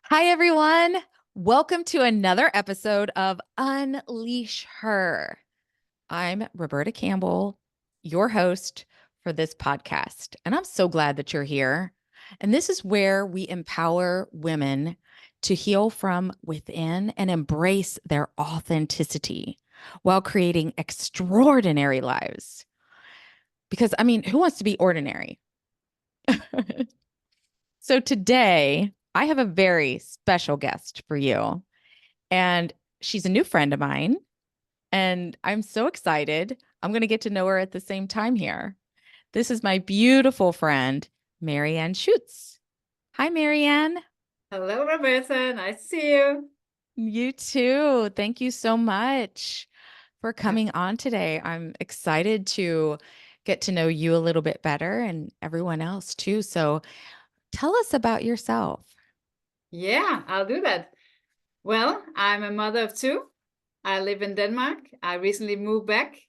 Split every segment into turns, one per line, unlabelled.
Hi, everyone. Welcome to another episode of Unleash Her. I'm Roberta Campbell, your host for this podcast, and I'm so glad that you're here. And this is where we empower women to heal from within and embrace their authenticity while creating extraordinary lives. Because, who wants to be ordinary? So today, I have a very special guest for you. And she's a new friend of mine. And I'm so excited. I'm going to get to know her at the same time here. This is my beautiful friend, Marianne Schultze. Hi, Marianne.
Hello, Roberta. Nice to see you.
You too. Thank you so much for coming on today. I'm excited to get to know you a little bit better and everyone else too. So tell us about yourself.
Yeah, I'll do that. Well, I'm a mother of two. I live in Denmark. I recently moved back.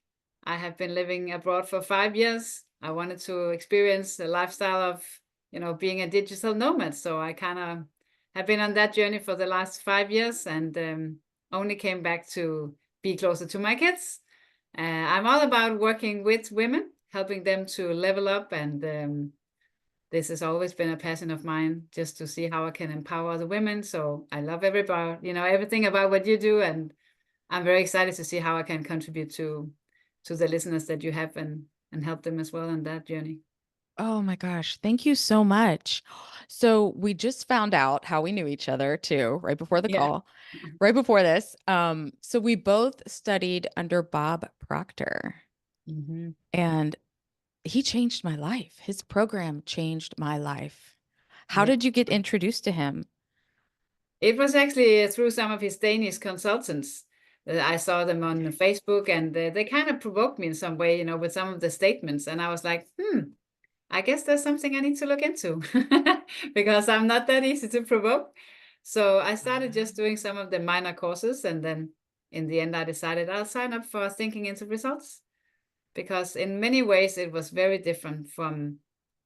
I have been living abroad for 5 years. I wanted to experience the lifestyle of, being a digital nomad. So I kind of have been on that journey for the last 5 years and only came back to be closer to my kids. I'm all about working with women, helping them to level up and this has always been a passion of mine, just to see how I can empower the women. So I love everything about what you do, and I'm very excited to see how I can contribute to the listeners that you have and help them as well on that journey.
Oh my gosh, thank you so much. So we just found out how we knew each other too, right before the
Yeah.
call, right before this. So we both studied under Bob Proctor,
Mhm.
and he changed my life. His program changed my life. How
Yeah.
did you get introduced to him?
It was actually through some of his Danish consultants that I saw them on Facebook, and they kind of provoked me in some way, with some of the statements. And I was like, I guess there's something I need to look into because I'm not that easy to provoke. So I started just doing some of the minor courses. And then in the end, I decided I'll sign up for Thinking into Results because in many ways it was very different from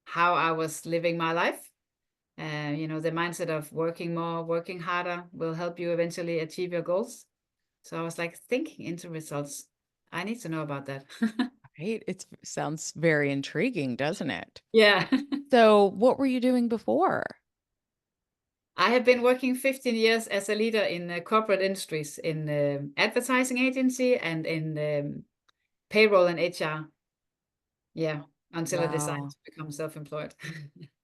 how I was living my life. The mindset of working more, working harder will help you eventually achieve your goals. So I was like, thinking into results. I need to know about that.
Right? It sounds very intriguing, doesn't it?
Yeah.
So what were you doing before?
I have been working 15 years as a leader in corporate industries in advertising agency and in payroll and HR. Yeah, until I decided
Wow.
to become self-employed.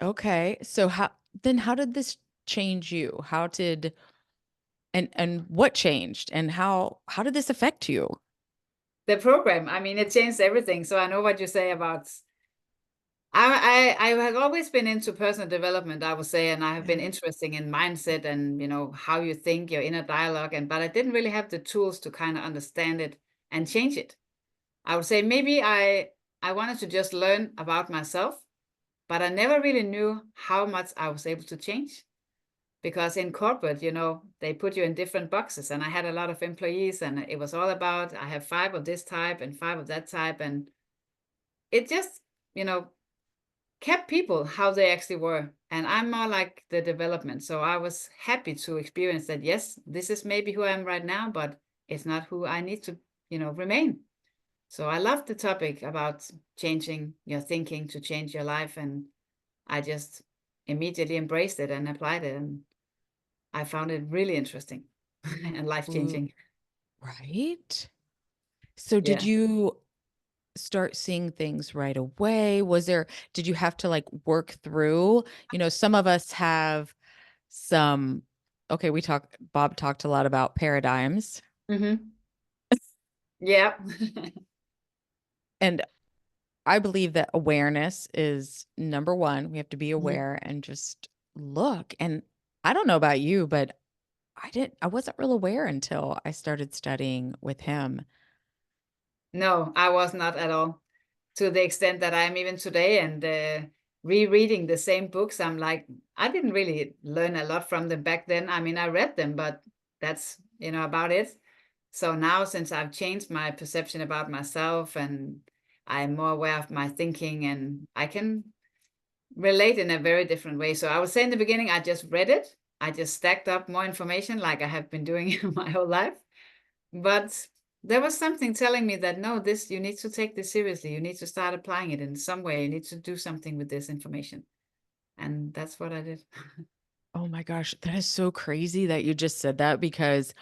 Okay. So how did this change you? How did and what changed and how did this affect you?
The program, I mean, it changed everything. So I know what you say about. I have always been into personal development, I would say, and I have been
Yeah.
interested in mindset and how you think, your inner dialogue, but I didn't really have the tools to kind of understand it and change it. I would say maybe I wanted to just learn about myself, but I never really knew how much I was able to change because in corporate, they put you in different boxes, and I had a lot of employees, and it was all about I have five of this type and five of that type, and it just, you know, kept people how they actually were. And I'm more like the development. So I was happy to experience that. Yes, this is maybe who I am right now, but it's not who I need to, remain. So I love the topic about changing your thinking to change your life. And I just immediately embraced it and applied it. And I found it really interesting and life
Ooh,
changing.
right? So did
Yeah.
you start seeing things right away? Did you have to like work through, some of us have some, okay, Bob talked a lot about paradigms.
Hmm. Yeah.
And I believe that awareness is number one. We have to be
Mhm.
aware and just look. And I don't know about you, but I wasn't real aware until I started studying with him.
No, I was not at all. To the extent that I'm even today and rereading the same books. I'm like, I didn't really learn a lot from them back then. I mean, I read them, but that's, about it. So now, since I've changed my perception about myself and I'm more aware of my thinking and I can relate in a very different way. So I would say in the beginning, I just read it. I just stacked up more information like I have been doing my whole life. But there was something telling me that no, this, you need to take this seriously. You need to start applying it in some way. You need to do something with this information. And that's what I did.
Oh my gosh, that is so crazy that you just said that because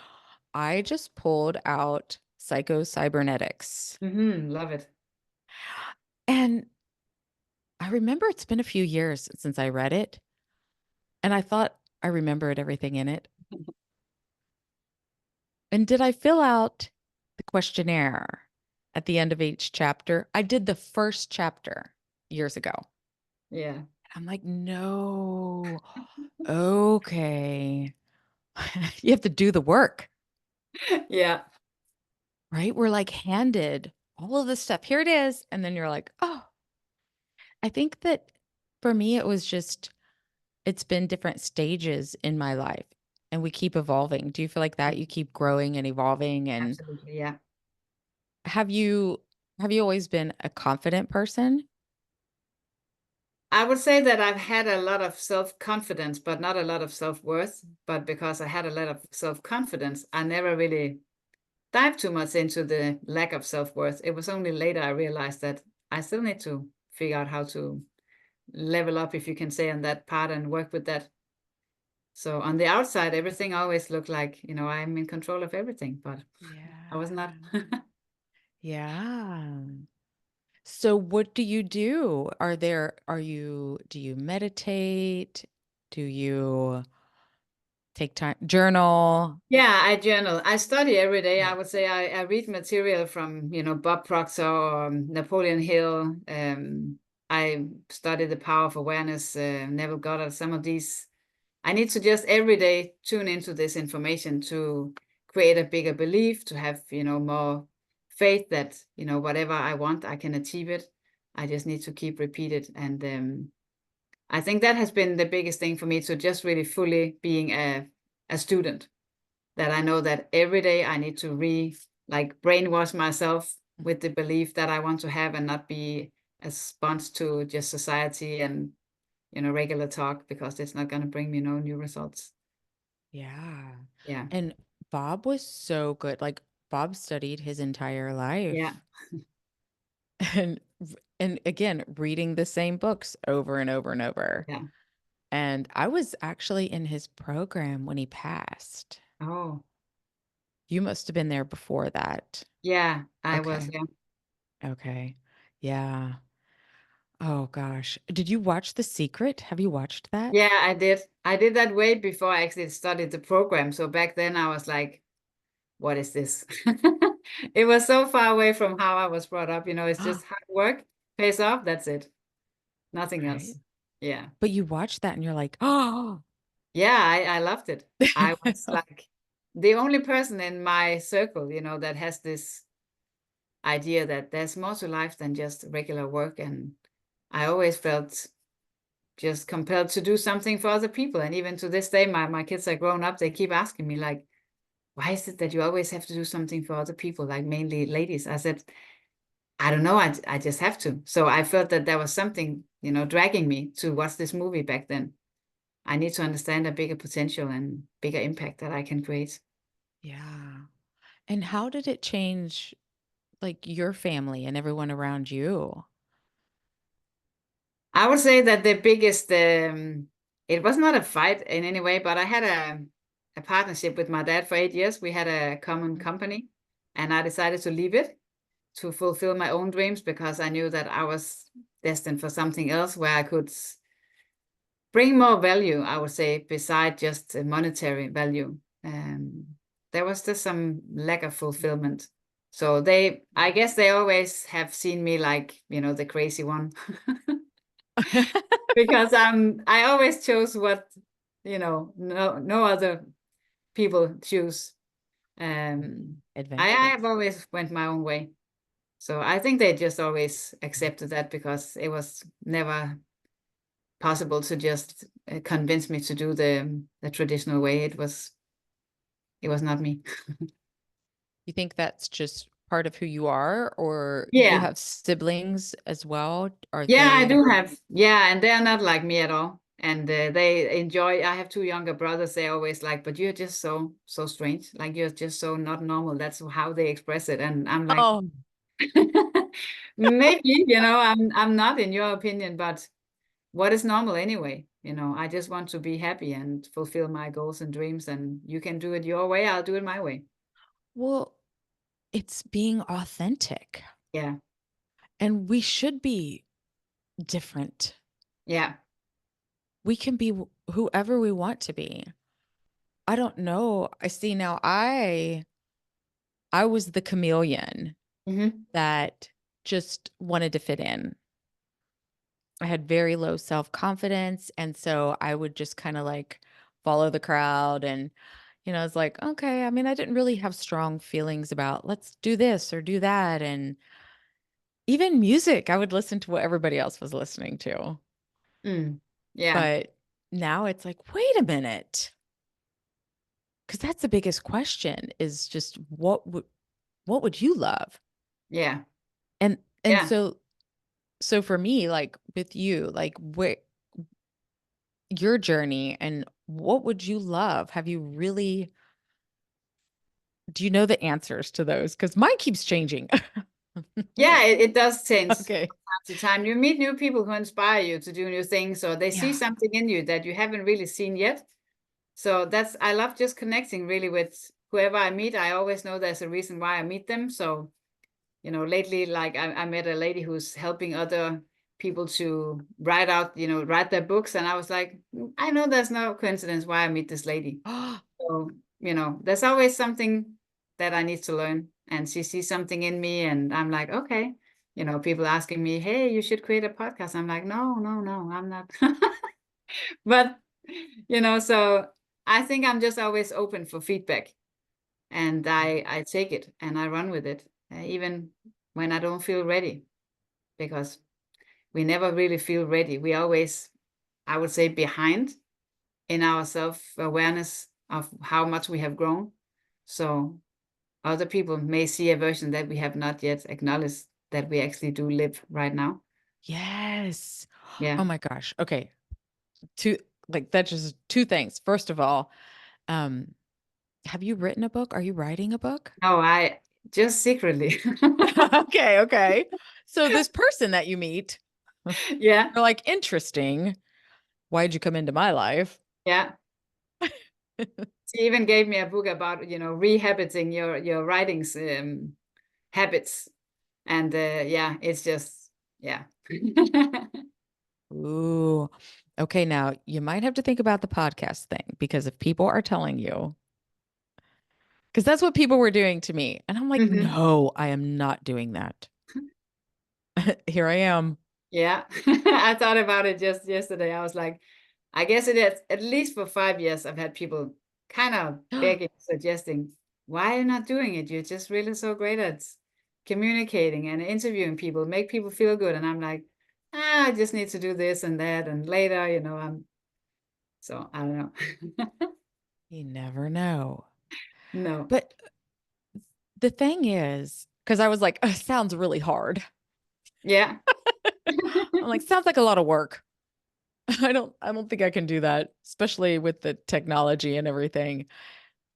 I just pulled out Psycho-Cybernetics.
Love it.
And I remember it's been a few years since I read it, and I thought I remembered everything in it. And did I fill out the questionnaire at the end of each chapter? I did the first chapter years ago.
Yeah.
I'm like, no, okay. You have to do the work,
Yeah.
right? We're like handed all of this stuff. Here it is. And then you're like, oh, I think that for me, it was just, it's been different stages in my life and we keep evolving. Do you feel like that? You keep growing and evolving. And
Absolutely. Yeah.
have you, have you always been a confident person?
I would say that I've had a lot of self-confidence, but not a lot of self-worth. But because I had a lot of self-confidence, I never really dived too much into the lack of self-worth. It was only later I realized that I still need to figure out how to level up, if you can say, on that part and work with that. So on the outside, everything always looked like, I'm in control of everything, but I was not.
Yeah. Yeah. So what do you do? Do you meditate? Do you take time, journal?
Yeah, I journal. I study every day. I
Yeah.
would say I read material from, Bob Proctor or Napoleon Hill. I study The Power of Awareness, Neville Goddard, some of these. I need to just every day tune into this information to create a bigger belief, to have, more faith that, whatever I want, I can achieve it. I just need to keep repeat it. And I think that has been the biggest thing for me, to just really fully being a student, that I know that every day I need to like brainwash myself with the belief that I want to have, and not be a sponge to just society and, regular talk, because it's not going to bring me no new results.
Yeah.
Yeah.
And Bob was so good. Like Bob studied his entire
Yeah.
life. And and again, reading the same books over and over and over.
Yeah.
And I was actually in his program when he passed.
Oh,
You must have been there before that.
yeah. I was,
Okay.
yeah.
Okay. Yeah. Oh gosh. Did you watch The Secret? Have you watched that?
Yeah, I did. I did that way before I actually studied the program. So back then I was like, what is this? It was so far away from how I was brought up. It's
Oh,
just hard work, pays off. That's it. Nothing
right.
else. Yeah.
But you watch that and you're like, oh.
Yeah, I loved it. I was like the only person in my circle, that has this idea that there's more to life than just regular work. And I always felt just compelled to do something for other people. And even to this day, my kids are grown up, they keep asking me, like, why is it that you always have to do something for other people, like mainly ladies? I said, I don't know, I just have to. So I felt that there was something, dragging me to watch this movie back then. I need to understand a bigger potential and bigger impact that I can create.
Yeah. And how did it change like your family and everyone around you?
I would say that the biggest, it was not a fight in any way, but I had a partnership with my dad for 8 years. We had a common company, and I decided to leave it to fulfill my own dreams, because I knew that I was destined for something else where I could bring more value, I would say, beside just monetary value. There was just some lack of fulfillment. So I guess they always have seen me like, the crazy one. Because I always chose what, no other people choose. I have
Adventurous.
always went my own way. So I think they just always accepted that, because it was never possible to just convince me to do the traditional way. It was not me.
You think that's just part of who you are, or you
Yeah.
have siblings as well? Are
Yeah, I
they?
do have. Yeah, and they are not like me at all. and they enjoy. I have two younger brothers. They always like, but you're just so strange. Like you're just so not normal. That's how they express it. And I'm like,
Oh,
maybe, I'm not in your opinion, but what is normal anyway? I just want to be happy and fulfill my goals and dreams. And you can do it your way. I'll do it my way.
well, it's being authentic.
Yeah.
And we should be different.
Yeah.
We can be whoever we want to be. I don't know. I see now I was the chameleon
Hmm.
that just wanted to fit in. I had very low self-confidence, and so I would just kind of like follow the crowd and it's like, okay, I mean, I didn't really have strong feelings about let's do this or do that and even music, I would listen to what everybody else was listening to.
Mm. Yeah.
But now it's like, wait a minute. Because that's the biggest question is just what would you love?
Yeah.
And
Yeah.
so for me, like with you, like where your journey and what would you love? Have you really do you know the answers to those? Because mine keeps changing.
Yeah, it does change from
Okay.
time to time. You meet new people who inspire you to do new things, or they see
Yeah.
something in you that you haven't really seen yet. So I love just connecting really with whoever I meet. I always know there's a reason why I meet them. So, lately, like I met a lady who's helping other people to write their books. And I was like, I know there's no coincidence why I meet this lady. So, there's always something that I need to learn. And she sees something in me, and I'm like, okay. People asking me, hey, you should create a podcast. I'm like, no, no, no, I'm not. But, so I think I'm just always open for feedback, and I take it and I run with it, even when I don't feel ready, because we never really feel ready. We always, I would say, behind in our self-awareness of how much we have grown. So other people may see a version that we have not yet acknowledged that we actually do live right now.
Yes.
Yeah.
Oh my gosh. Okay. Two like that's just two things. First of all, um, have you written a book? Are you writing a book?
No, I just secretly.
Okay, okay. So this person that you meet,
Yeah.
you're like, interesting. Why'd you come into my life?
Yeah. She even gave me a book about, rehabiting your writings habits. And yeah, it's just, yeah.
Ooh. Okay, now you might have to think about the podcast thing because if people are telling you, because that's what people were doing to me. And I'm like,
Hmm.
no, I am not doing that. Here I am.
Yeah. I thought about it just yesterday. I was like, I guess it is at least for 5 years, I've had people kind of begging, suggesting, why are you not doing it? You're just really so great at communicating and interviewing people, make people feel good. And I'm like, I just need to do this and that. And later, so I don't know.
You never know.
No.
But the thing is, because I was like, sounds really hard.
Yeah.
I'm like, sounds like a lot of work. I don't think I can do that, especially with the technology and everything.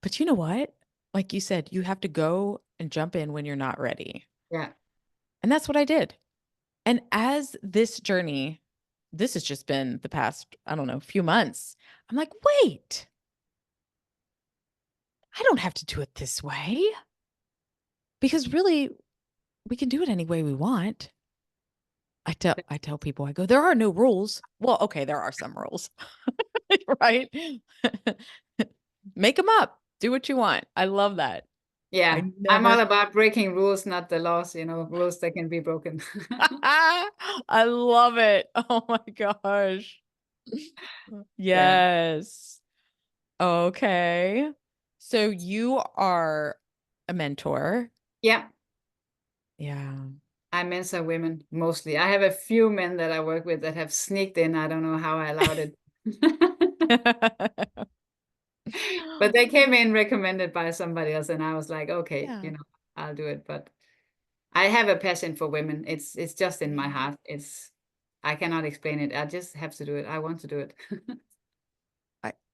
But you know what? Like you said, you have to go and jump in when you're not ready.
Yeah.
And that's what I did. And as this journey, this has just been the past, I don't know, few months. I'm like, wait, I don't have to do it this way because really we can do it any way we want. I tell people, I go, there are no rules. Well, okay, there are some rules, right? Make them up. Do what you want. I love that. I
Yeah. I'm
never
all about breaking rules, not the laws, rules that can be broken.
I love it. Oh my gosh.
Yeah.
Yes. Okay. So you are a mentor.
Yeah.
Yeah.
I mentor women mostly. I have a few men that I work with that have sneaked in. I don't know how I allowed it. But they came in recommended by somebody else, and I was like, okay,
Yeah.
I'll do it. But I have a passion for women. It's just in my
Yeah.
heart. It's I cannot explain it. I just have to do it. I want to do it.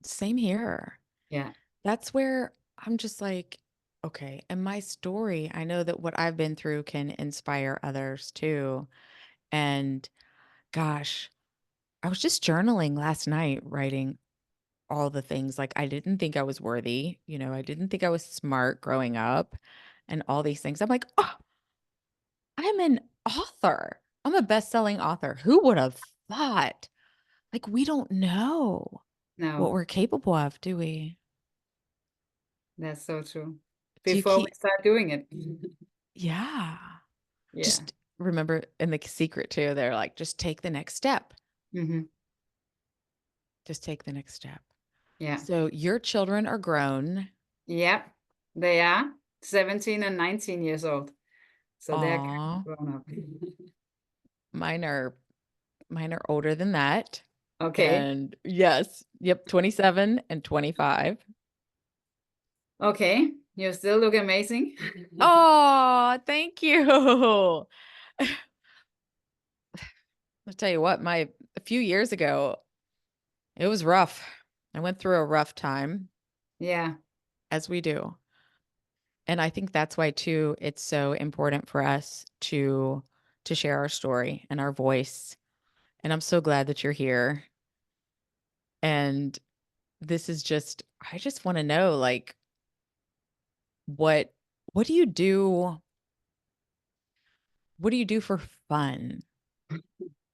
Same here.
Yeah.
That's where I'm just like, okay. And my story, I know that what I've been through can inspire others too. And gosh, I was just journaling last night, writing all the things like I didn't think I was worthy. I didn't think I was smart growing up and all these things. I'm like, oh, I'm an author. I'm a best-selling author. Who would have thought? Like, we don't know what
No,
we're capable of, do we?
that's so true.
Do you
Before we
keep,
start doing it.
yeah.
Yeah.
Just remember in the secret too, they're like, just take the next step.
Hmm.
Just take the next step.
Yeah.
So your children are grown.
Yeah. They are 17 and 19 years old. So they're kind
Aw,
of grown up.
mine are mine are older than that.
Okay.
And yes, yep, 27 and 25.
Okay. You still look amazing.
Oh, thank you. I'll tell you what, a few years ago, it was rough. I went through a rough time,
Yeah.
as we do. And I think that's why too it's so important for us to share our story and our voice. And I'm so glad that you're here. And this is just I just want to know like what what do you do? What do you do for fun?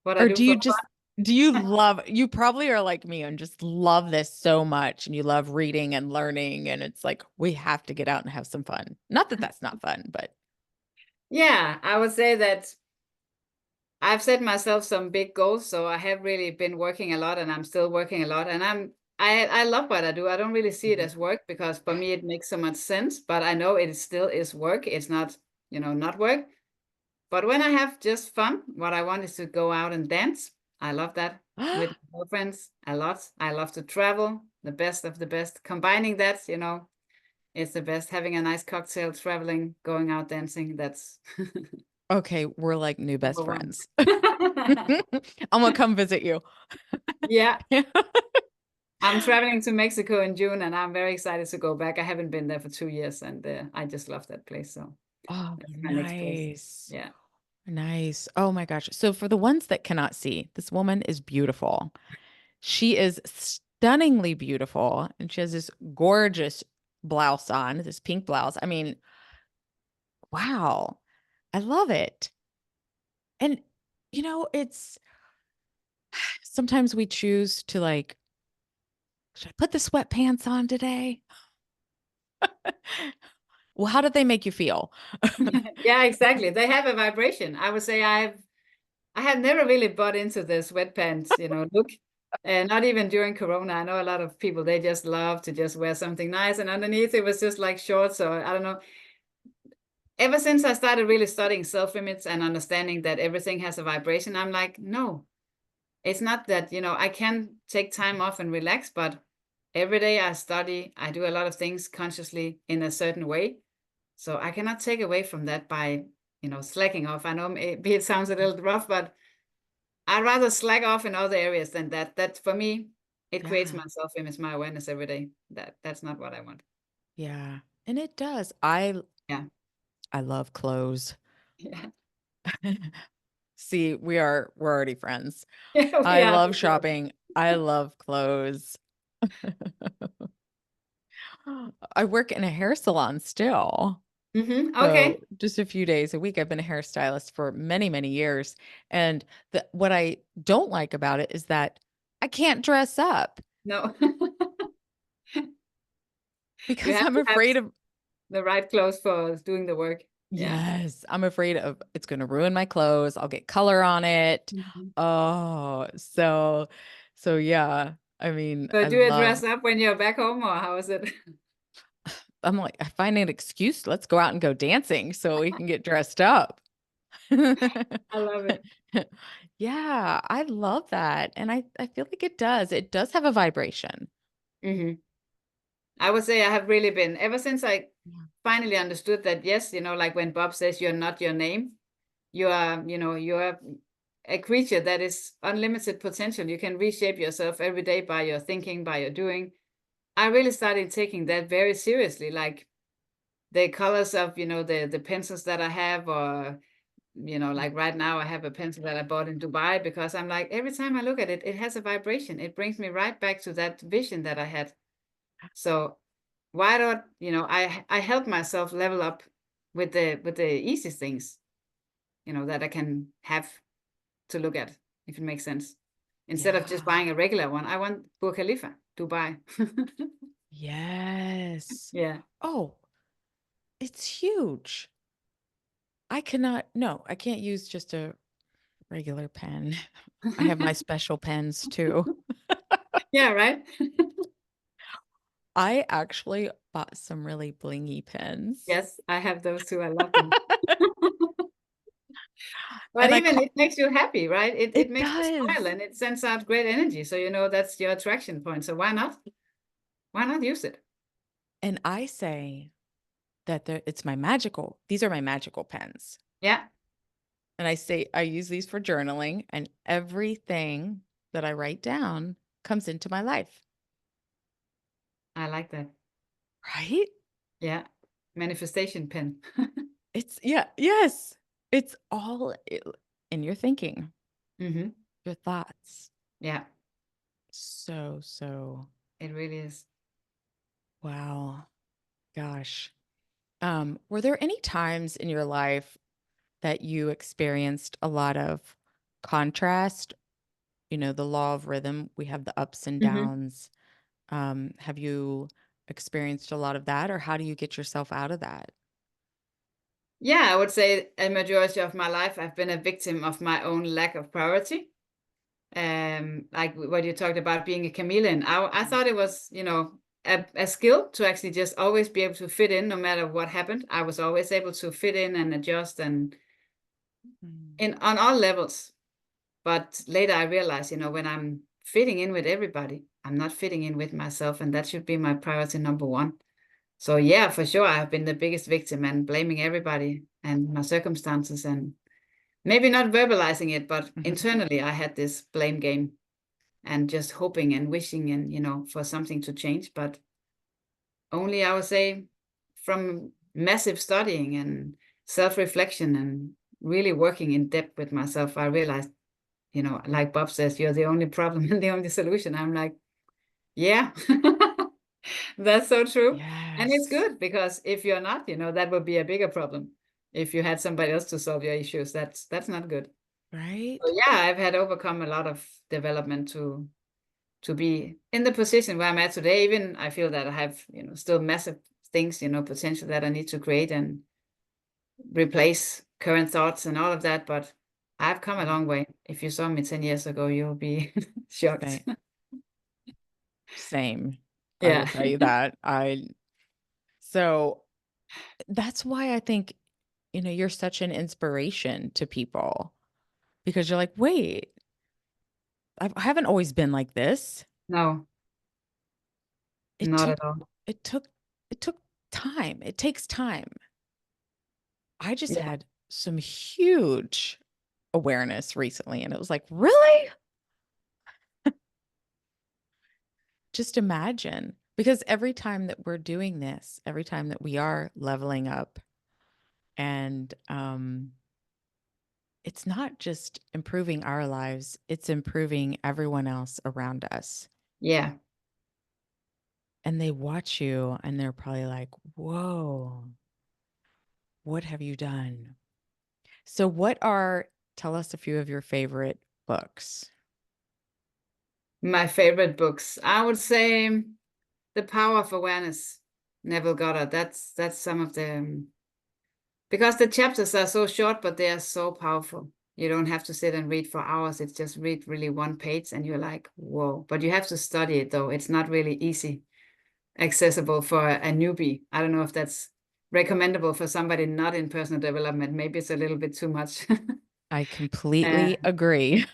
What I
Or
do
do
for
you just do you probably are like me and just love this so much and you love reading and learning and it's like we have to get out and have some fun. Not that that's not fun, but
Yeah, I would say that I've set myself some big goals, so I have really been working a lot and I'm still working a lot and I love what I do. I don't really see it
Mhm.
as work because for me it makes so much sense, but I know it still is work. It's not, not work. But when I have just fun, what I want is to go out and dance. I love that with my girlfriends a lot. I love to travel, the best of the best. Combining that, it's the best. Having a nice cocktail, traveling, going out dancing, that's
Okay, we're like new best
number one.
friends. I'm gonna come visit you.
Yeah, I'm traveling to Mexico in June and I'm very excited to go back. I haven't been there for 2 years and I just love that place. So
Oh,
that's my next place.
nice.
Yeah.
Nice. Oh my gosh. So for the ones that cannot see, this woman is beautiful. She is stunningly beautiful and she has this gorgeous blouse on, this pink blouse. I mean, wow. I love it. And it's sometimes we choose to like, should I put the sweatpants on today? Well, how did they make you feel?
Yeah, exactly. They have a vibration. I would say I have never really bought into the sweatpants, look. Not even during Corona. I know a lot of people, they just love to just wear something nice. And underneath it was just like shorts or I don't know. Ever since I started really studying self-image and understanding that everything has a vibration, I'm like, no, it's not that, I can take time off and relax, but every day I study, I do a lot of things consciously in a certain way. So I cannot take away from that by, slacking off. I know maybe it sounds a little rough, but I'd rather slack off in other areas than that. That for me, it creates
Yeah.
my self-image, my awareness every day. That's not what I want.
Yeah. And it does. I
Yeah.
I love clothes.
Yeah.
See, we're already friends.
Yeah, we
I
are
love
for sure.
shopping. I love clothes. I work in a hair salon still.
Okay.
So just a few days a week. I've been a hairstylist for many, many years. And what I don't like about it is that I can't dress up
No. You
because
have
I'm
to have
afraid of,
the right clothes for doing the work. Yeah.
yes, I'm afraid of it's going to ruin my clothes. I'll get color on it.
Mhm.
Oh, so yeah. I mean,
So do you dress up when you're back home or how is it?
I'm like, I find an excuse. Let's go out and go dancing so we can get dressed up.
I love it.
Yeah, I love that. And I feel like it does. It does have a vibration.
Hmm. I would say I have really been, ever since I
Yeah.
finally understood that, yes, like when Bob says you're not your name, you are a creature that is unlimited potential. You can reshape yourself every day by your thinking, by your doing. I really started taking that very seriously, like the colors of, the pencils that I have, or, like right now I have a pencil that I bought in Dubai, because I'm like, every time I look at it, it has a vibration. It brings me right back to that vision that I had. So why don't, I help myself level up with the easy things, that I can have to look at, if it makes sense. Instead of just
Yeah.
buying a regular one, I want Burj Khalifa, Dubai.
Yes.
Yeah.
Oh, it's huge. No, I can't use just a regular pen. I have my special pens too.
Yeah, right.
I actually bought some really blingy pens.
Yes, I have those too. I love them. But
And I
even
call
it makes you happy, right? It
it
makes you smile,
does.
and it sends out great energy. So that's your attraction point. So why not? Why not use it?
And I say that these are my magical pens.
Yeah,
And I say I use these for journaling, and everything that I write down comes into my life.
I like that.
Right?
Yeah. Manifestation pen.
Yeah, yes. It's all in your thinking,
Hmm.
your thoughts.
Yeah,
So
it really is.
wow. Gosh. Were there any times in your life that you experienced a lot of contrast? The law of rhythm, we have the ups and
Hmm.
downs. Have you experienced a lot of that, or how do you get yourself out of that?
Yeah, I would say a majority of my life, I've been a victim of my own lack of priority. Like what you talked about being a chameleon. I thought it was, a skill to actually just always be able to fit in no matter what happened. I was always able to fit in and adjust, and
Mm.
in on all levels. But later I realized, when I'm fitting in with everybody, I'm not fitting in with myself, and that should be my priority number one. So yeah, for sure, I have been the biggest victim and blaming everybody and my circumstances, and maybe not verbalizing it, but internally I had this blame game and just hoping and wishing and, for something to change. But only, I would say, from massive studying and self-reflection and really working in depth with myself, I realized, like Bob says, you're the only problem and the only solution. I'm like, yeah, that's so true. And it's
Yes.
good, because if you're not, that would be a bigger problem. If you had somebody else to solve your issues, that's not good. So
Right?
yeah, I've had overcome a lot of development to be in the position where I'm at today. Even I feel that I have, still massive things, potential that I need to create and replace current thoughts and all of that. But I've come a
Mm.
long way. If you saw me 10 years ago, you'll be shocked.
Same. Same. I will
Yeah.
tell you that. So that's why I think, you're such an inspiration to people because you're like, wait, I haven't always been like this.
No,
It
not
took,
at all.
it took, it took time. It takes time. I just
Yeah.
had some huge awareness recently, and it was like, really? Just imagine. Because every time that we're doing this, every time that we are leveling up, and it's not just improving our lives, it's improving everyone else around us.
Yeah.
And they watch you and they're probably like, whoa, what have you done? So, tell us a few of your favorite books.
My favorite books, I would say The Power of Awareness, Neville Goddard. That's some of the, because the chapters are so short, but they are so powerful. You don't have to sit and read for hours. It's just read really one page and you're like, whoa. But you have to study it though. It's not really easy, accessible for a newbie. I don't know if that's recommendable for somebody not in personal development. Maybe it's a little bit too much.
I
uh,
completely agree.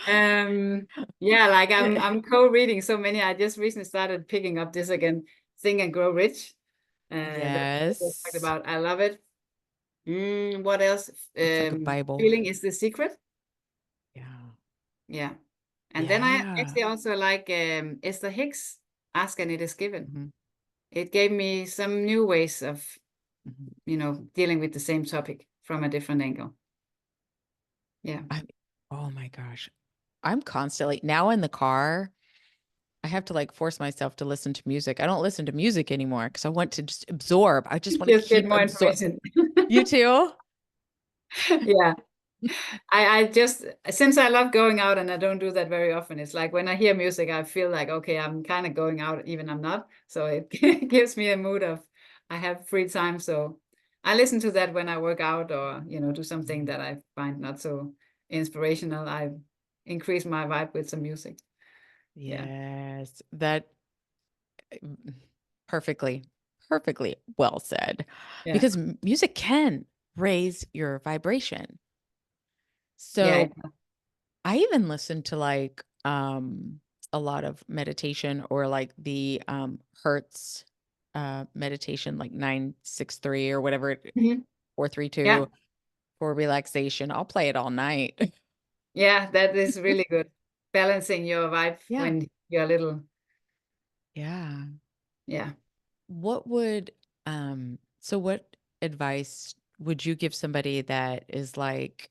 yeah. Yeah, like I'm co-reading so many. I just recently started picking up this again, Think and Grow Rich. That I just talked
Yes.
about. I love it. What else?
It's like a Bible.
Feeling is the secret.
Yeah.
Yeah. And then I
Yeah.
actually also like Esther Hicks, Ask and It Is Given.
Mhm,
It gave me some new ways of,
mhm.
dealing with the same topic from a different angle. Yeah.
I oh my gosh. I'm constantly now in the car. I have to like force myself to listen to music. I don't listen to music anymore because I want to just absorb. I just want to
Just get
keep
more
absorb.
information.
You too?
Yeah. I just, since I love going out and I don't do that very often, it's like when I hear music, I feel like, okay, I'm kind of going out, even I'm not. So it gives me a mood of, I have free time. So I listen to that when I work out or, do something
Mhm.
that I find not so inspirational. I increase my vibe with some music. Yeah.
Yes, that perfectly, perfectly well said.
Yeah.
Because music can raise your vibration.
Yeah.
So I even listen to like a lot of meditation or like the Hertz meditation like 963 or whatever
Mhm. Yeah.
432 for relaxation. I'll play it all night.
Yeah. That is really good. Balancing your vibe
Yeah.
when you're little.
Yeah.
Yeah.
What would so what advice would you give somebody that is like,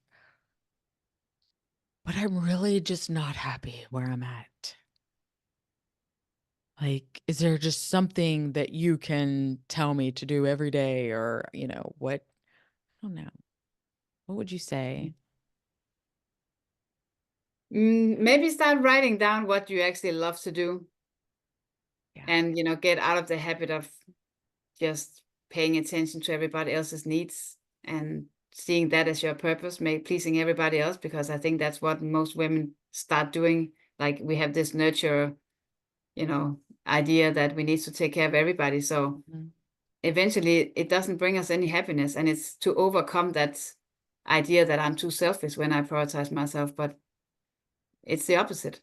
but I'm really just not happy where I'm at? Like, is there just something that you can tell me to do every day or, what? I don't know. What would you say?
Maybe start writing down what you actually love to do
Yeah.
and, get out of the habit of just paying attention to everybody else's needs and seeing that as your purpose, pleasing everybody else, because I think that's what most women start doing. Like we have this nurture, you know, idea that we need to take care of everybody. So
Mhm.
eventually it doesn't bring us any happiness. And it's to overcome that idea that I'm too selfish when I prioritize myself. But it's the opposite.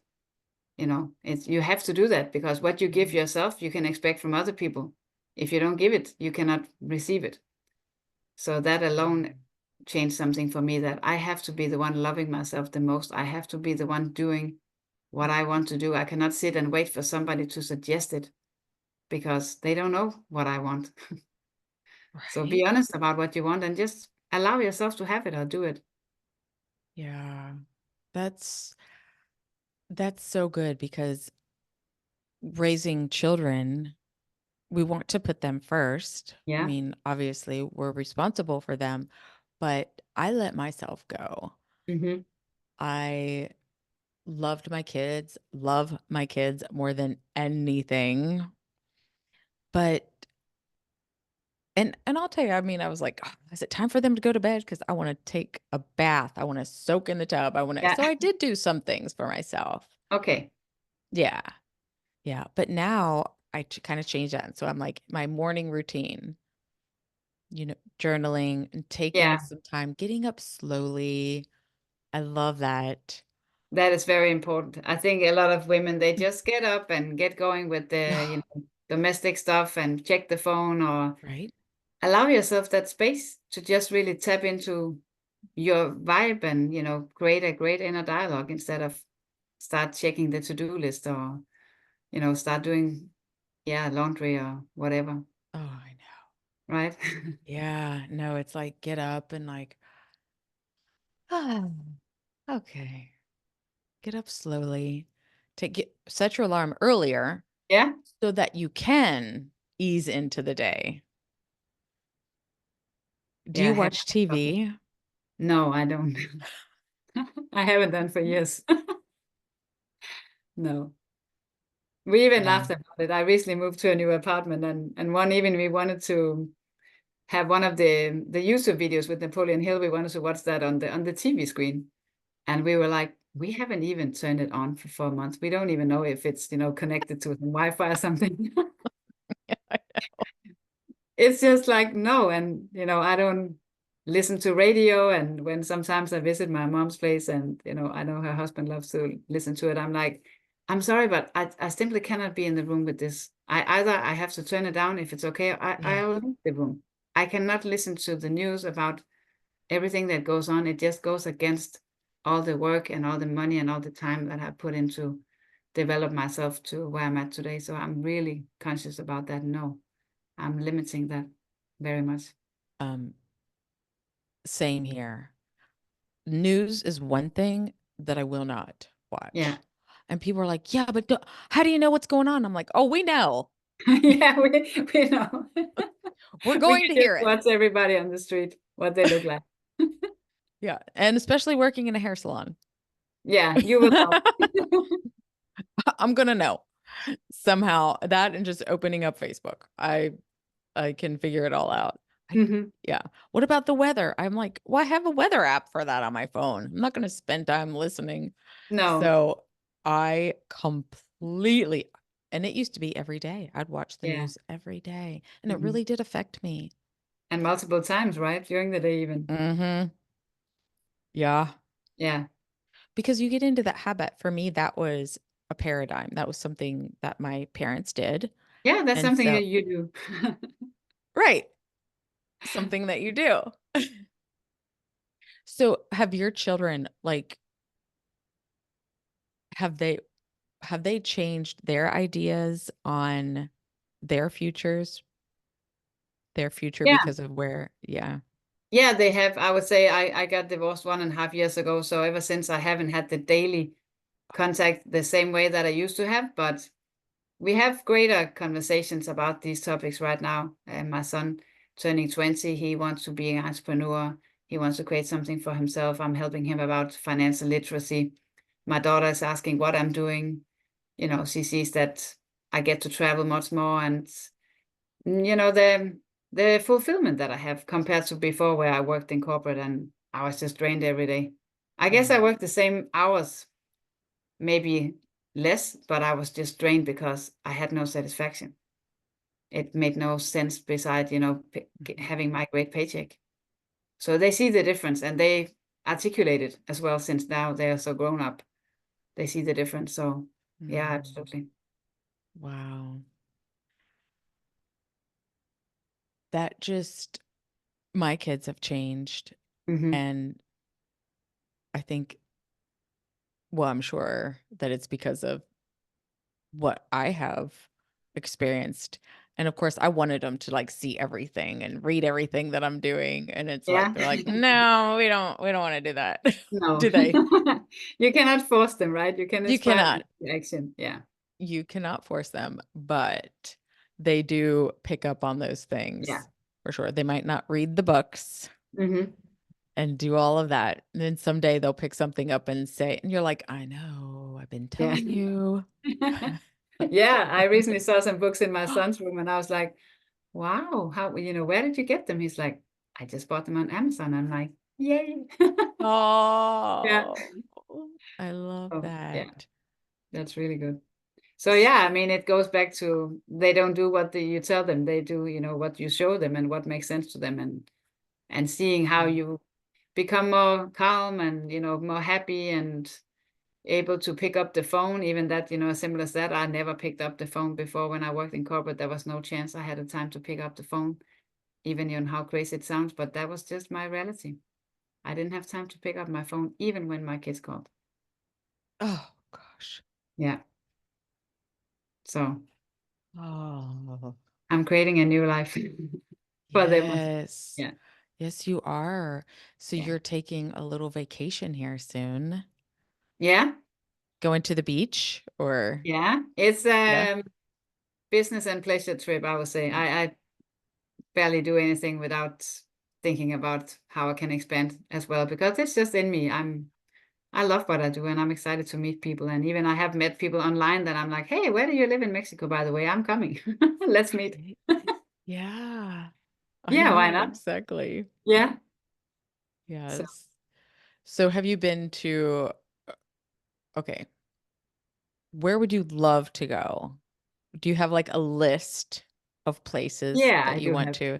It's you have to do that because what you give
Mhm.
yourself, you can expect from other people. If you don't give it, you cannot receive it. So that alone changed something for me that I have to be the one loving myself the most. I have to be the one doing what I want to do. I cannot sit and wait for somebody to suggest it because they don't know what I want. So be
Right?
honest about what you want and just allow yourself to have it or do it.
Yeah. That's that's so good because raising children, we want to put them first. I
Yeah.
mean, obviously, we're responsible for them, but I let myself go.
Hmm.
I love my kids more than anything. But and I'll tell you, I mean, I was like, "Oh, is it time for them to go to bed? Because I want to take a bath. I want to soak in the tub. I want to."
Yeah.
So I did do some things for myself.
Okay.
Yeah. Yeah. But now I kind of changed that. And so I'm like, my morning routine, journaling and taking
Yeah.
some time, getting up slowly. I love that.
That is very important. I think a lot of women, they just get up and get going with the, domestic stuff and check the phone or
Right?
allow yourself that space to just really tap into your vibe and, create a great inner dialogue instead of start checking the to-do list or, start doing, yeah, laundry or whatever.
Oh, I know.
Right?
Yeah. No, it's like get up and like, ah, okay. Get up slowly. Set your alarm earlier
Yeah.
so that you can ease into the day. Do
Yeah.
you
Have
watch
coffee.
TV?
No, I don't. I haven't done for years. No. We even
Yeah.
laughed about it. I recently moved to a new apartment and one evening we wanted to have one of the YouTube videos with Napoleon Hill. We wanted to watch that on the TV screen. And we were like, we haven't even turned it on for 4 months. We don't even know if it's, connected to some Wi-Fi or something. It's just like, no. And, I don't listen to radio. And when sometimes I visit my mom's place and, I know her husband loves to listen to it, I'm like, I'm sorry, but I simply cannot be in the room with this. I have to turn it down if it's okay.
Yeah.
I'll leave the room. I cannot listen to the news about everything that goes on. It just goes against all the work and all the money and all the time that I put into develop myself to where I'm at today. So I'm really conscious about that. No, I'm limiting that very much.
Um, Same here. News is one thing that I will not
Yeah.
watch. And people are like, yeah, but how do you know what's going on? I'm like, oh, we know.
Yeah, we know.
We're
We
going
can
to
just
hear it.
watch everybody on the street, what they look like.
Yeah. And especially working in a hair salon.
Yeah, you will know.
I'm gonna know somehow that and just opening up Facebook. I can figure it all out. I
Mhm.
Yeah. What about the weather? I'm like, well, I have a weather app for that on my phone. I'm not gonna spend time listening.
No.
So I completely, and it used to be every day. I'd watch the
Yeah.
news every day, and it
Mhm.
really did affect me.
And multiple times, right? During the day even.
Hmm. Yeah.
Yeah.
Because you get into that habit. For me, that was a paradigm. That was something that my parents did.
Yeah, that's
And
something that
so,
you do.
right, something that you do. So, have your children like have they have they changed their ideas on their futures, their future
Yeah.
because of where, yeah.
Yeah, they have. I would say I got divorced 1.5 years ago. So ever since I haven't had the daily contact the same way that I used to have, but we have greater conversations about these topics right now. My son turning 20, he wants to be an entrepreneur. He wants to create something for himself. I'm helping him about financial literacy. My daughter is asking what I'm doing. She sees that I get to travel much more and the fulfillment that I have compared to before where I worked in corporate and I was just drained every day. I guess I
Mhm.
worked the same hours, maybe less, but I was just drained because I had no satisfaction. It made no sense beside,
Mhm.
having my great paycheck. So they see the difference and they articulate it as well since now they are so grown up. They see the difference. So yeah,
Mhm.
absolutely.
Wow. That just My kids have changed,
Hmm.
and I think, well, I'm sure that it's because of what I have experienced. And of course, I wanted them to like see everything and read everything that I'm doing. And it's like
Yeah.
they're like, no, we don't want to do that.
No,
Do they?
you cannot force them, right? You can
You
inspire them
cannot.
to action. Yeah.
You cannot force them, but they do pick up on those
Yeah.
things for sure. They might not read the books
Hmm.
and do all of that. And then someday they'll pick something up and say, and you're like, I know, I've been
Yeah.
telling you.
Yeah. I recently saw some books in my son's room and I was like, wow, where did you get them? He's like, I just bought them on Amazon. I'm like, yay. Yeah.
Oh, I love
Oh, yeah,
that.
that's really good. So
S-
yeah, I mean, it goes back to they don't do what you tell them. They do, what you show them and what makes sense to them and seeing how
Mhm.
you become more calm and, more happy and able to pick up the phone, even that, as simple as that. I never picked up the phone before when I worked in corporate. There was no chance I had the time to pick up the phone, even how crazy it sounds, but that was just my reality. I didn't have time to pick up my phone, even when my kids called.
Oh gosh.
Yeah. So
Oh,
I'm creating a new life for them.
yes.
Yeah.
Yes, you are. So
Yeah.
you're taking a little vacation here soon.
Yeah.
Going to the beach or
Yeah. It's
yeah.
business and pleasure trip, I would say. I barely do anything without thinking about how I can expand as well because it's just in me. I love what I do and I'm excited to meet people. And even I have met people online that I'm like, hey, where do you live in Mexico, by the way? I'm coming. Let's meet.
Right? Yeah. I
Yeah, why
know
not?
exactly.
Yeah. So
Yes. So have you been to, okay, where would you love to go? Do you have like a list of places
yeah,
that
I
you
do
want
have.
to?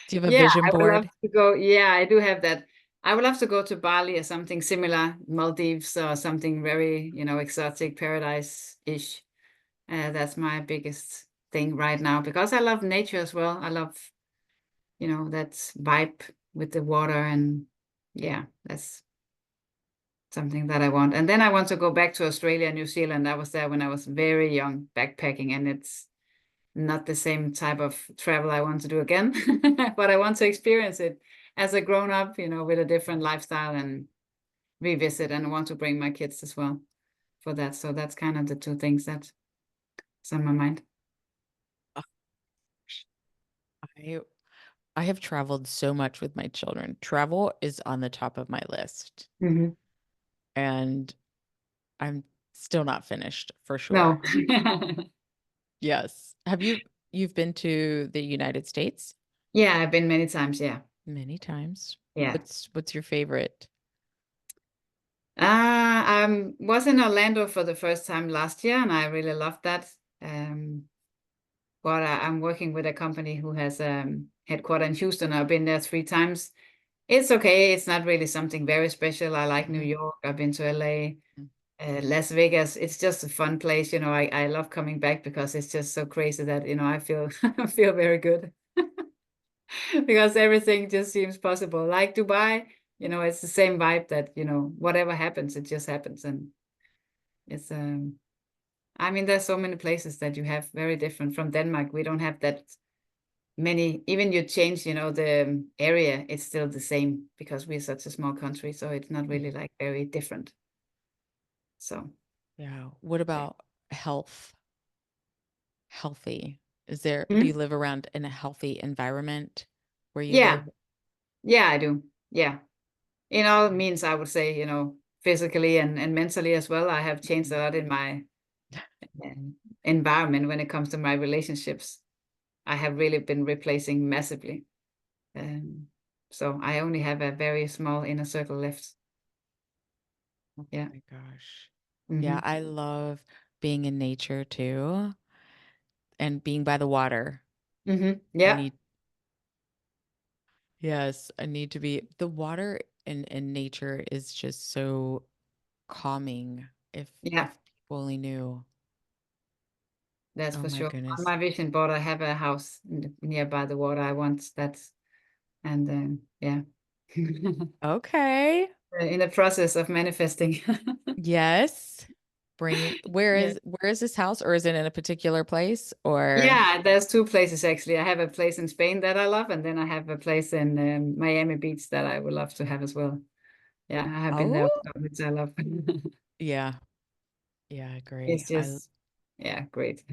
Do you have a
Yeah,
vision
I would love
board?
to go. Yeah, I do have that. I would love to go to Bali or something similar, Maldives or something very, exotic, paradise-ish. That's my biggest thing right now because I love nature as well. I love that vibe with the water. And yeah, that's something that I want. And then I want to go back to Australia and New Zealand. I was there when I was very young backpacking, and it's not the same type of travel I want to do again, but I want to experience it as a grown up, with a different lifestyle, and revisit, and want to bring my kids as well for that. So that's kind of the two things that's on my mind.
Oh, I I have traveled so much with my children. Travel is on the top of my list,
Hmm.
and I'm still not finished for
No.
sure. Yes. You've been to the United States
Yeah, I've been many times. Yeah.
many times.
Yeah.
What's your favorite?
I was in Orlando for the first time last year, and I really loved that. Um, but I'm working with a company who has headquarters in Houston. I've been there 3 times. It's okay. It's not really something very special. I like New
Mhm.
York. I've been to LA, Las Vegas. It's just a fun place. I love coming back because it's just so crazy that, I feel I feel very good because everything just seems possible. Like Dubai, it's the same vibe that, whatever happens, it just happens. And it's I mean, there's so many places that you have very different from Denmark. We don't have that many. Even you change, the area, it's still the same because we're such a small country. So it's not really
Mhm.
like very different. So
Yeah. What
yeah.
about health? Healthy. Do you
Mhm.
live around in a healthy environment where you
Yeah,
live?
yeah, I do. Yeah. In all means, I would say, physically and mentally as well. I have changed a lot in my environment when it comes to my relationships. I have really been replacing massively. Um, so I only have a very small inner circle left.
Oh
Yeah.
my gosh. Yeah,
Hmm.
I love being in nature too and being by the water.
Hmm.
I
Yeah.
need, yes, I need to be the water in nature is just so calming
Yeah.
if people only knew.
That's
Oh
for
my
sure. On
goodness.
my vision board, I have a house nearby the water. I want that. And yeah.
Okay.
In the process of manifesting.
Yes. Bringing
Yeah.
where is this house, or is it in a particular place or
Yeah, there's two places actually. I have a place in Spain that I love, and then I have a place in Miami Beach that I would love to have as well. Yeah, I have been there,
oh
also, which I love.
yeah. Yeah, I agree.
It's
I
just, yeah, great.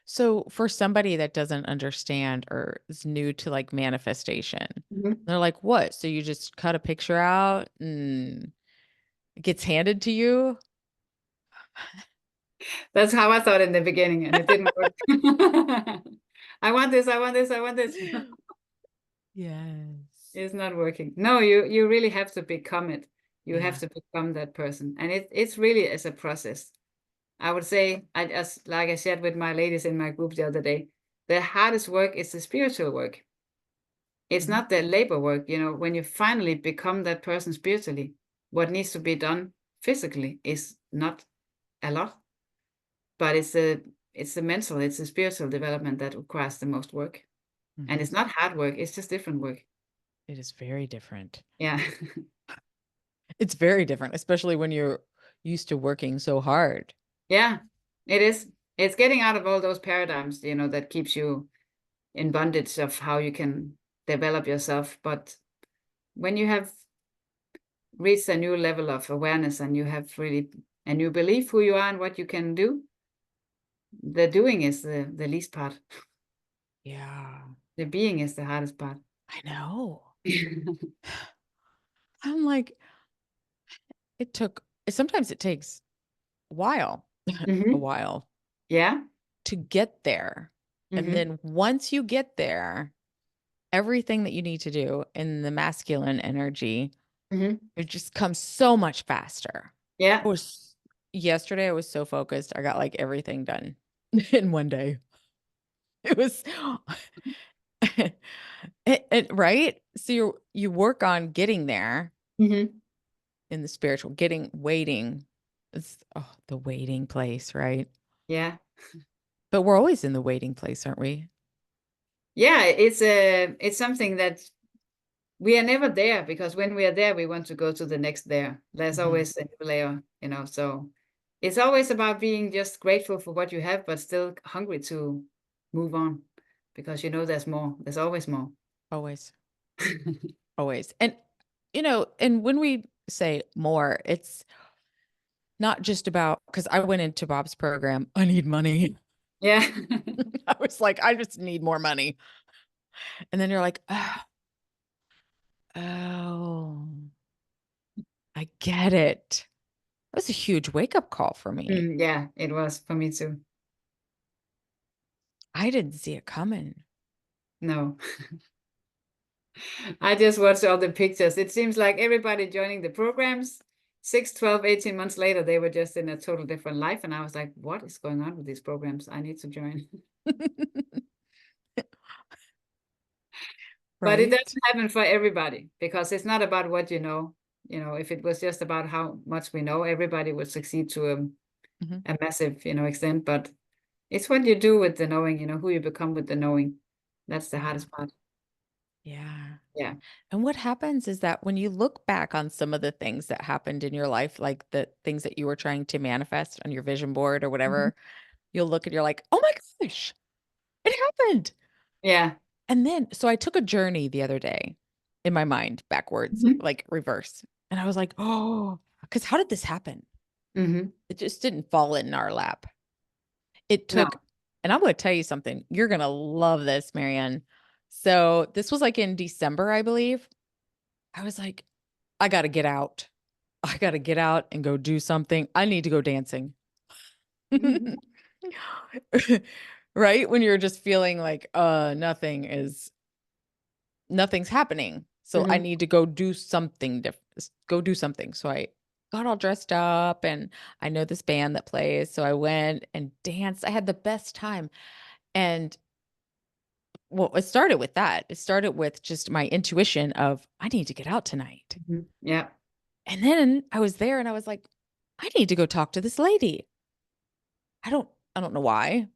So for somebody that doesn't understand or is new to like manifestation,
Mhm.
they're like, "What? So you just cut a picture out and it gets handed to you?"
That's how I thought in the beginning, and it didn't work. I want this, I want this, I want this.
Yes.
It's not working. No, you really have to become it. You have
Yeah.
to become that person, and it's really as a process. I would say, as like I said with my ladies in my group the other day, the hardest work is the spiritual work. It's
Mhm.
not the labor work. When you finally become that person spiritually, what needs to be done physically is not a lot, but it's the mental, it's the spiritual development that requires the most work. And
Mhm.
it's not hard work, it's just different work.
It is very different.
Yeah.
It's very different, especially when you're used to working so hard.
Yeah, it is. It's getting out of all those paradigms, that keeps you in bondage of how you can develop yourself. But when you have reached a new level of awareness and you have really a new belief who you are and what you can do, the doing is the least part.
Yeah.
The being is the hardest part.
I know. I'm like, sometimes it takes a while, a
Hmm.
while
Yeah.
to get there. And
Hmm.
then once you get there, everything that you need to do in the masculine energy,
Hmm.
it just comes so much faster. I
Yeah.
was Yesterday I was so focused. I got like everything done in one day. It was right? So you work on getting there
Hmm.
in the spiritual, waiting. It's the waiting place, right?
Yeah.
But we're always in the waiting place, aren't we?
yeah, it's something that we are never there, because when we are there, we want to go to the next there. There's
Mhm.
always a new layer, you know. So it's always about being just grateful for what you have, but still hungry to move on, because you know there's more. There's always more.
Always, always. And, and when we say more, it's not just about, because I went into Bob's program, I need money.
Yeah.
I was like, I just need more money. And then you're like, oh, I get it. That was a huge wake up call for me.
Yeah, it was for me too.
I didn't see it coming.
No. I just watched all the pictures. It seems like everybody joining the programs, 6, 12, 18 months later, they were just in a total different life. And I was like, what is going on with these programs? I need to join. But it
Right?
doesn't happen for everybody, because it's not about what you know. You know, if it was just about how much we know, everybody would succeed to
Mhm.
a massive, extent. But it's what you do with the knowing, who you become with the knowing. That's the
Yeah.
hardest part.
Yeah.
Yeah.
And what happens is that when you look back on some of the things that happened in your life, like the things that you were trying to manifest on your vision board or
Mhm.
whatever, you'll look and you're like, oh my gosh, it happened.
Yeah.
And then, so I took a journey the other day in my mind backwards,
Hmm.
like reverse. And I was like, oh, because how did this happen?
Hmm.
It just didn't fall in our lap. It
No.
took, and I'm going to tell you something. You're going to love this, Marianne. So this was like in December, I believe. I was like, I got to get out. I got to get out and go do something. I need to go dancing.
Mhm.
Right? When you're just feeling like nothing's happening. So I
Hmm.
need to go do something different. Go do something. So I got all dressed up and I know this band that plays. So I went and danced. I had the best time. And well, it started with that. It started with just my intuition of I need to get out tonight.
Hmm. Yeah.
And then I was there and I was like, I need to go talk to this lady. I don't know why.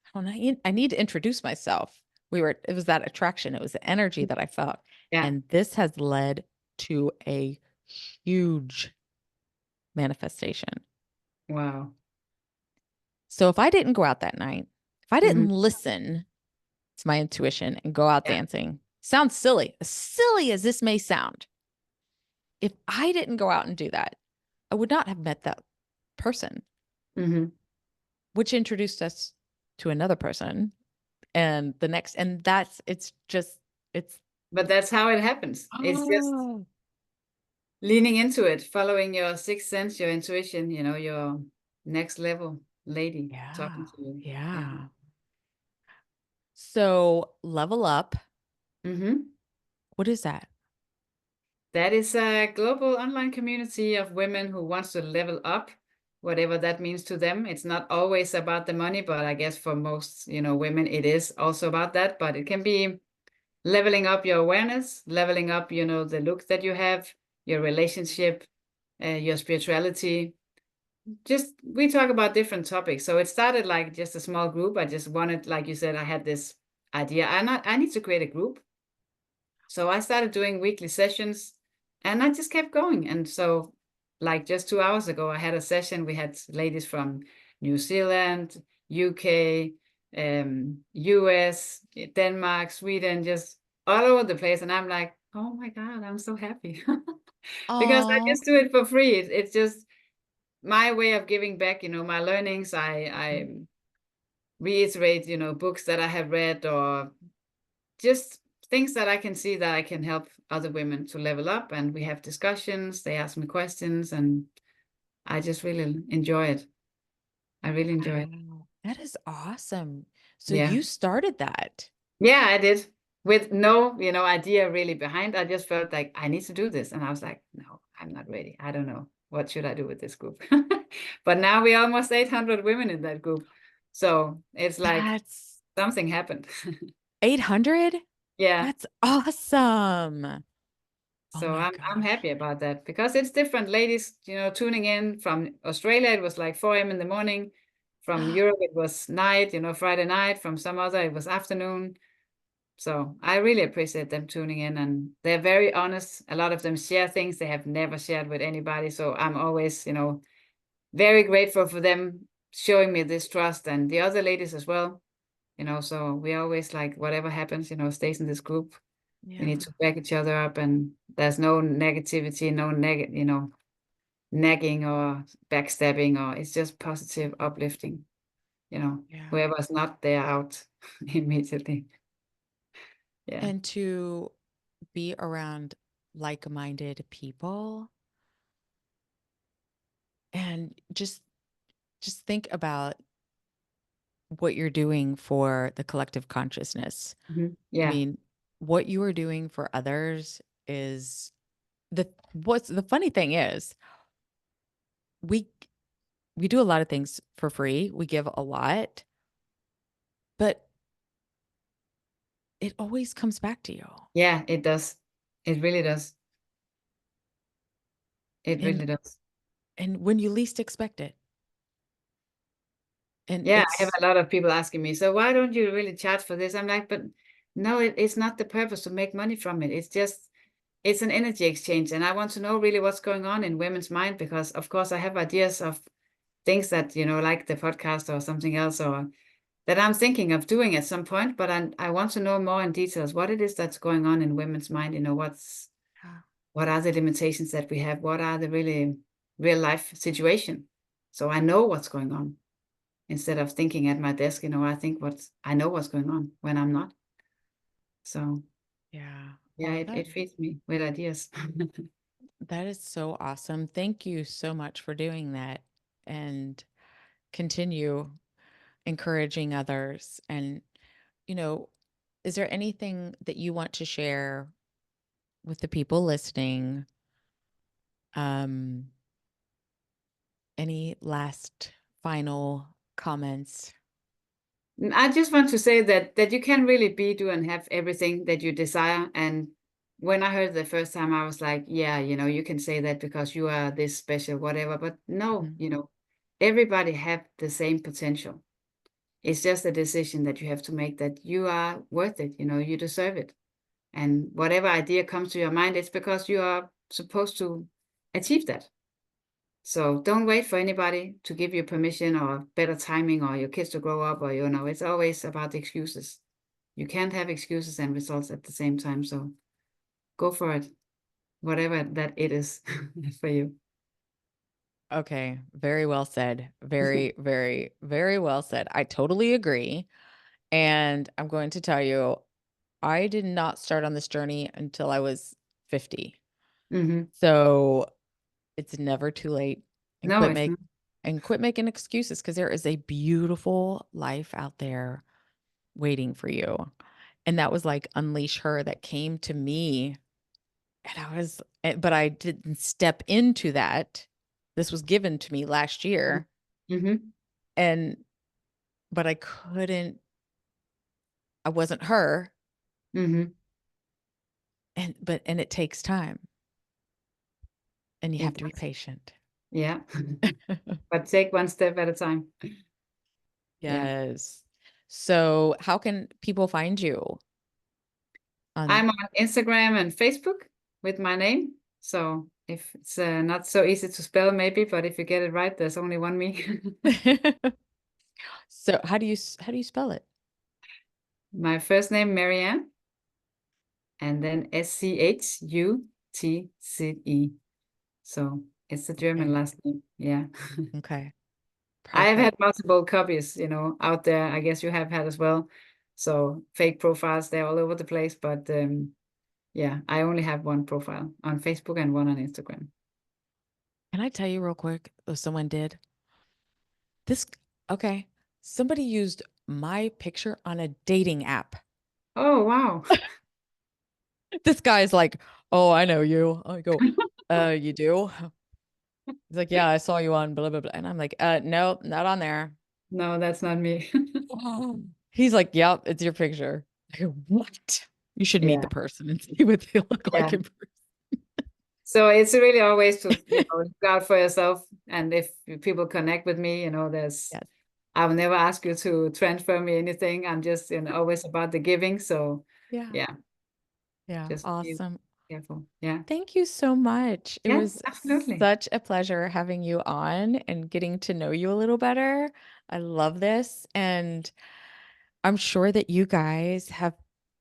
I don't know. I need to introduce myself. It was that attraction. It was the energy that I felt.
Yeah.
And this has led to a huge manifestation.
Wow.
So if I didn't go out that night, if I
Hmm.
didn't listen to my intuition and go out
Yeah.
dancing, sounds silly, as silly as this may sound. If I didn't go out and do that, I would not have met that person,
Hmm.
which introduced us to another person and the next. And it's,
But that's how it happens. It's just
oh,
leaning into it, following your sixth sense, your intuition, your next level lady talking
yeah,
to you. Yeah.
yeah. So level up.
Hmm.
What is that?
That is a global online community of women who wants to level up, whatever that means to them. It's not always about the money, but I guess for most, women, it is also about that. But it can be leveling up your awareness, leveling up, the look that you have, your relationship, your spirituality. Just we talk about different topics. So it started like just a small group. I just wanted, like you said, I had this idea. I need to create a group. So I started doing weekly sessions and I just kept going. And so, like just 2 hours ago, I had a session. We had ladies from New Zealand, UK, US, Denmark, Sweden, just all over the place. And I'm like, oh my God, I'm so happy because I
Oh,
just do it for free. It's just my way of giving back, my learnings. I reiterate, books that I have read, or just things that I can see that I can help other women to level up. And we have discussions, they ask me questions, and I just really enjoy it. I really enjoy it.
wow. That is awesome. So
Yeah.
you started that.
Yeah, I did, with no, idea really behind. I just felt like I need to do this. And I was like, no, I'm not ready. I don't know. What should I do with this group? But now we're almost 800 women in that group. So it's like
That's
something happened.
800?
Yeah.
That's awesome. Oh
So
my
I'm
gosh.
happy about that, because it's different ladies, tuning in from Australia. It was like 4 a.m. in the morning. From Europe, it was night, Friday night. From some other, it was afternoon. So I really appreciate them tuning in, and they're very honest. A lot of them share things they have never shared with anybody. So I'm always, very grateful for them showing me this trust, and the other ladies as well. So we always like whatever happens, stays in this group. We need
Yeah.
to back each other up, and there's no negativity, no nagging or backstabbing, or it's just positive uplifting.
Yeah.
Whoever's not there out immediately. Yeah.
And to be around like-minded people and just think about what you're doing for the collective consciousness. I
Yeah.
mean, what you are doing for others is what's the funny thing is we we do a lot of things for free. We give a lot, but it always comes back to you.
Yeah, it does. It really does. It
And
really does.
and when you least expect it. And
Yeah, I have
it's
a lot of people asking me, so why don't you really charge for this? I'm like, but no, it's not the purpose to make money from it. It's an energy exchange. And I want to know really what's going on in women's mind, because of course I have ideas of things that, like the podcast or something else, or that I'm thinking of doing at some point, but I want to know more in details what it is that's going on in women's mind. What are the limitations that we have? What are the really real life situation? So I know what's going on instead of thinking at my desk. I know what's going on when I'm not. So
yeah.
yeah,
Well,
it feeds me with ideas.
that is so awesome. Thank you so much for doing that and continue encouraging others. And, you know, is there anything that you want to share with the people listening? Um, any last final comments?
I just want to say that you can really do and have everything that you desire. And when I heard the first time, I was like, yeah, you can say that because you are this special, whatever. But no,
Mhm.
everybody have the same potential. It's just a decision that you have to make, that you are worth it, you deserve it. And whatever idea comes to your mind, it's because you are supposed to achieve that. So don't wait for anybody to give you permission or better timing or your kids to grow up, or, it's always about the excuses. You can't have excuses and results at the same time. So go for it, whatever that it is for you.
Okay, very well said. Very, very, very well said. I totally agree. And I'm going to tell you, I did not start on this journey until I was 50.
Hmm.
So it's never too late and
No, it's not.
quit making excuses because there is a beautiful life out there waiting for you. And that was like Unleash Her that came to me. And but I didn't step into that. This was given to me last year.
Hmm.
And, but I wasn't her.
Hmm.
And it takes time and you have
It
to be
does.
patient.
Yeah. But take one step at a time. Yeah.
Yes. So how can people find you on
I'm on Instagram and Facebook with my name. So if it's not so easy to spell, maybe, but if you get it right, there's only one me.
So how do you spell it?
My first name, Marianne, and then Schultze. So it's the German
Okay.
last name. Yeah.
Okay.
I have had
Perfect.
multiple copies, out there. I guess you have had as well. So fake profiles, they're all over the place. But yeah, I only have one profile on Facebook and one on Instagram.
Can I tell you real quick? Oh, someone did this. Okay. Somebody used my picture on a dating app.
Oh, wow.
This guy's like, "Oh, I know you." I go, you do?" He's like, "Yeah, I saw you on blah blah blah." And I'm like, no, not on there."
No, that's not me.
He's like, "Yep, it's your picture." I go, "What?" You should meet
Yeah.
the person and see what they look like
Yeah.
in person.
So it's really always to, look out for yourself. And if people connect with me,
Yes.
I will never ask you to transfer me anything. I'm just, always about the giving. So
Yeah.
Yeah,
Yeah.
just be
Awesome.
careful. Yeah.
Thank you so much. It
Yes,
was
absolutely.
such a pleasure having you on and getting to know you a little better. I love this. And I'm sure that you guys have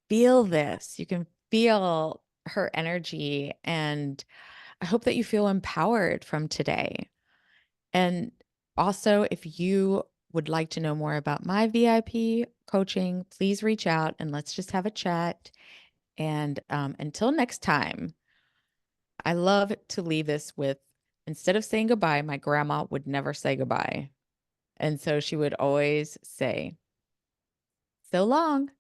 feel this. You can feel her energy. And I hope that you feel empowered from today. And also, if you would like to know more about my VIP coaching, please reach out and let's just have a chat. And until next time, I love to leave this with instead of saying goodbye, my grandma would never say goodbye. And so she would always say, so long.